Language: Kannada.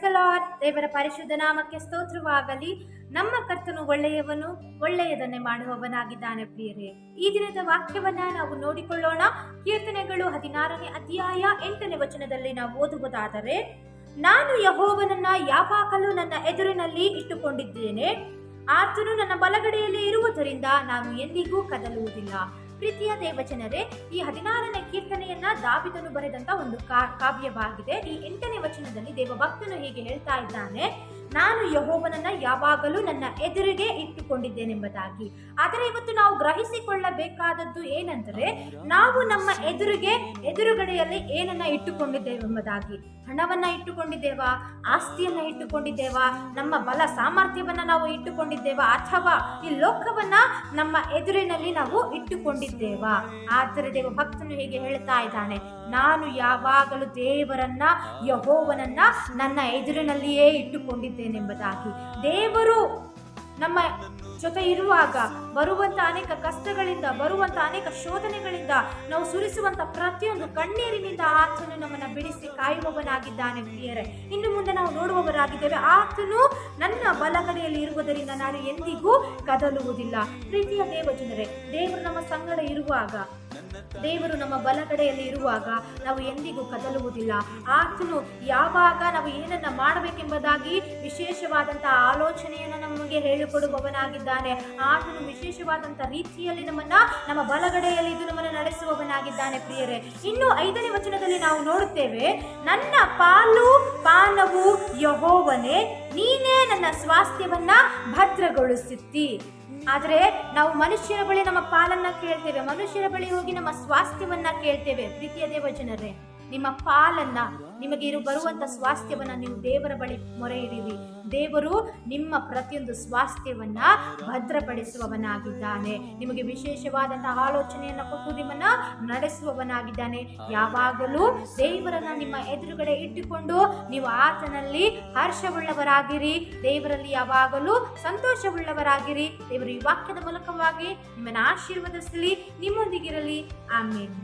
The lord. ದೇವರ ಪರಿಶುದ್ಧ ನಾಮಕ್ಕೆ ಸ್ತೋತ್ರವಾಗಲಿ. ನಮ್ಮ ಕರ್ತನು ಒಳ್ಳೆಯವನು, ಒಳ್ಳೆಯದನ್ನೇ ಮಾಡುವವನಾಗಿದ್ದಾನೆ. ಪ್ರಿಯರೇ, ಈ ದಿನದ ವಾಕ್ಯವನ್ನ ನಾವು ನೋಡಿಕೊಳ್ಳೋಣ. ಕೀರ್ತನೆಗಳು 16ನೇ ಅಧ್ಯಾಯ 8ನೇ ವಚನದಲ್ಲಿ ನಾವು ಓದುವುದಾದರೆ, ನಾನು ಯೆಹೋವನನ್ನ ಯಾವಾಗಲೂ ನನ್ನ ಎದುರಿನಲ್ಲಿ ಇಟ್ಟುಕೊಂಡಿದ್ದೇನೆ, ಆತನು ನನ್ನ ಬಲಗಡೆಯಲ್ಲಿ ಇರುವುದರಿಂದ ನಾನು ಎಂದಿಗೂ ಕದಲುವುದಿಲ್ಲ. ಪ್ರೀತಿಯ ದೇವಜನರೇ, ಈ 16ನೇ ಕೀರ್ತನೆಯನ್ನ ದಾವಿದನು ಬರೆದಂತ ಒಂದು ಕಾವ್ಯವಾಗಿದೆ. ಈ 8ನೇ ವಚನದಲ್ಲಿ ದೇವಭಕ್ತನು ಹೀಗೆ ಹೇಳ್ತಾ ಇದ್ದಾನೆ, ನಾನು ಯೆಹೋವನನ್ನ ಯಾವಾಗಲೂ ನನ್ನ ಎದುರಿಗೆ ಇಟ್ಟುಕೊಂಡಿದ್ದೇನೆಂಬುದಾಗಿ. ಆದರೆ ಇವತ್ತು ನಾವು ಗ್ರಹಿಸಿಕೊಳ್ಳಬೇಕಾದದ್ದು ಏನಂದರೆ, ನಾವು ನಮ್ಮ ಎದುರುಗಡೆಯಲ್ಲಿ ಏನನ್ನ ಇಟ್ಟುಕೊಂಡಿದ್ದೇವೆಂಬುದಾಗಿ. ಹಣವನ್ನ ಇಟ್ಟುಕೊಂಡಿದ್ದೇವಾ, ಆಸ್ತಿಯನ್ನ ಇಟ್ಟುಕೊಂಡಿದ್ದೇವಾ, ನಮ್ಮ ಬಲ ಸಾಮರ್ಥ್ಯವನ್ನ ನಾವು ಇಟ್ಟುಕೊಂಡಿದ್ದೇವಾ, ಅಥವಾ ಈ ಲೋಕವನ್ನ ನಮ್ಮ ಎದುರಿನಲ್ಲಿ ನಾವು ಇಟ್ಟುಕೊಂಡಿದ್ದೇವಾ? ಆದರೆ ದೇವ ಭಕ್ತನು ಹೀಗೆ ಹೇಳ್ತಾ ಇದ್ದಾನೆ, ನಾನು ಯಾವಾಗಲೂ ದೇವರನ್ನ, ಯೆಹೋವನನ್ನ ನನ್ನ ಎದುರಿನಲ್ಲಿಯೇ ಇಟ್ಟುಕೊಂಡಿದ್ದೇನೆಂಬುದಾಗಿ. ದೇವರು ನಮ್ಮ ಜೊತೆ ಇರುವಾಗ ಬರುವಂತ ಅನೇಕ ಕಷ್ಟಗಳಿಂದ, ಬರುವಂತ ಅನೇಕ ಶೋಧನೆಗಳಿಂದ, ನಾವು ಸುರಿಸುವಂತ ಪ್ರತಿಯೊಂದು ಕಣ್ಣೀರಿನಿಂದ ಆತನು ನಮ್ಮನ್ನ ಬಿಡಿಸಿ ಕಾಯುವವನಾಗಿದ್ದಾನೆ. ಪ್ರಿಯರೇ, ಇನ್ನು ಮುಂದೆ ನಾವು ನೋಡುವವರಾಗಿದ್ದೇವೆ, ಆತನು ನನ್ನ ಬಲಗಡೆಯಲ್ಲಿ ಇರುವುದರಿಂದ ನಾನು ಎಂದಿಗೂ ಕದಲುವುದಿಲ್ಲ. ಪ್ರೀತಿಯ ದೇವಜನರೇ, ದೇವರು ನಮ್ಮ ಸಂಗಡ ಇರುವಾಗ, ದೇವರು ನಮ್ಮ ಬಲಗಡೆಯಲ್ಲಿ ಇರುವಾಗ ನಾವು ಎಂದಿಗೂ ಕದಲುವುದಿಲ್ಲ. ಆತನು ಯಾವಾಗ ನಾವು ಏನನ್ನ ಮಾಡಬೇಕೆಂಬುದಾಗಿ ವಿಶೇಷವಾದಂತಹ ಆಲೋಚನೆಯನ್ನು ನಮಗೆ ಹೇಳಿಕೊಡುವವನಾಗಿದ್ದಾನೆ. ಆತನು ವಿಶೇಷವಾದಂತ ರೀತಿಯಲ್ಲಿ ನಮ್ಮ ಬಲಗಡೆಯಲ್ಲಿ ಇದು ನಮ್ಮನ್ನು ನಡೆಸುವವನಾಗಿದ್ದಾನೆ. ಪ್ರಿಯರೇ, ಇನ್ನು 5ನೇ ವಚನದಲ್ಲಿ ನಾವು ನೋಡುತ್ತೇವೆ, ನನ್ನ ಪಾಲು ಪಾನವು ಯೆಹೋವನೇ, ನೀನೇ ನನ್ನ ಸ್ವಾಸ್ಥ್ಯವನ್ನ ಭದ್ರಗೊಳಿಸುತ್ತಿ. ಆದರೆ ನಾವು ಮನುಷ್ಯರ ಬಳಿ ನಮ್ಮ ಪಾಲನ್ನ ಕೇಳ್ತೇವೆ, ಮನುಷ್ಯರ ಬಳಿ ಹೋಗಿ ನಮ್ಮ ಸ್ವಾಸ್ಥ್ಯವನ್ನ ಕೇಳ್ತೇವೆ. ಪ್ರೀತಿಯ ದೇವಜನರೇ, ನಿಮ್ಮ ಪಾಲನ್ನ, ನಿಮಗೆ ಬರುವಂತ ಸ್ವಾಸ್ಥ್ಯವನ್ನ ನೀವು ದೇವರ ಬಳಿ ಮೊರೆ ಇಡಿರಿ. ದೇವರು ನಿಮ್ಮ ಪ್ರತಿಯೊಂದು ಸ್ವಾಸ್ಥ್ಯವನ್ನ ಭದ್ರಪಡಿಸುವವನಾಗಿದ್ದಾನೆ. ನಿಮಗೆ ವಿಶೇಷವಾದಂತಹ ಆಲೋಚನೆಯನ್ನ ಕೊಟ್ಟು ನಿಮ್ಮನ್ನ ನಡೆಸುವವನಾಗಿದ್ದಾನೆ. ಯಾವಾಗಲೂ ದೇವರನ್ನ ನಿಮ್ಮ ಎದುರುಗಡೆ ಇಟ್ಟುಕೊಂಡು ನೀವು ಆತನಲ್ಲಿ ಹರ್ಷವುಳ್ಳವರಾಗಿರಿ, ದೇವರಲ್ಲಿ ಯಾವಾಗಲೂ ಸಂತೋಷವುಳ್ಳವರಾಗಿರಿ. ದೇವರು ಈ ವಾಕ್ಯದ ಮೂಲಕವಾಗಿ ನಿಮ್ಮನ್ನು ಆಶೀರ್ವದಿಸಲಿ, ನಿಮ್ಮೊಂದಿಗಿರಲಿ. ಆಮೇನ್.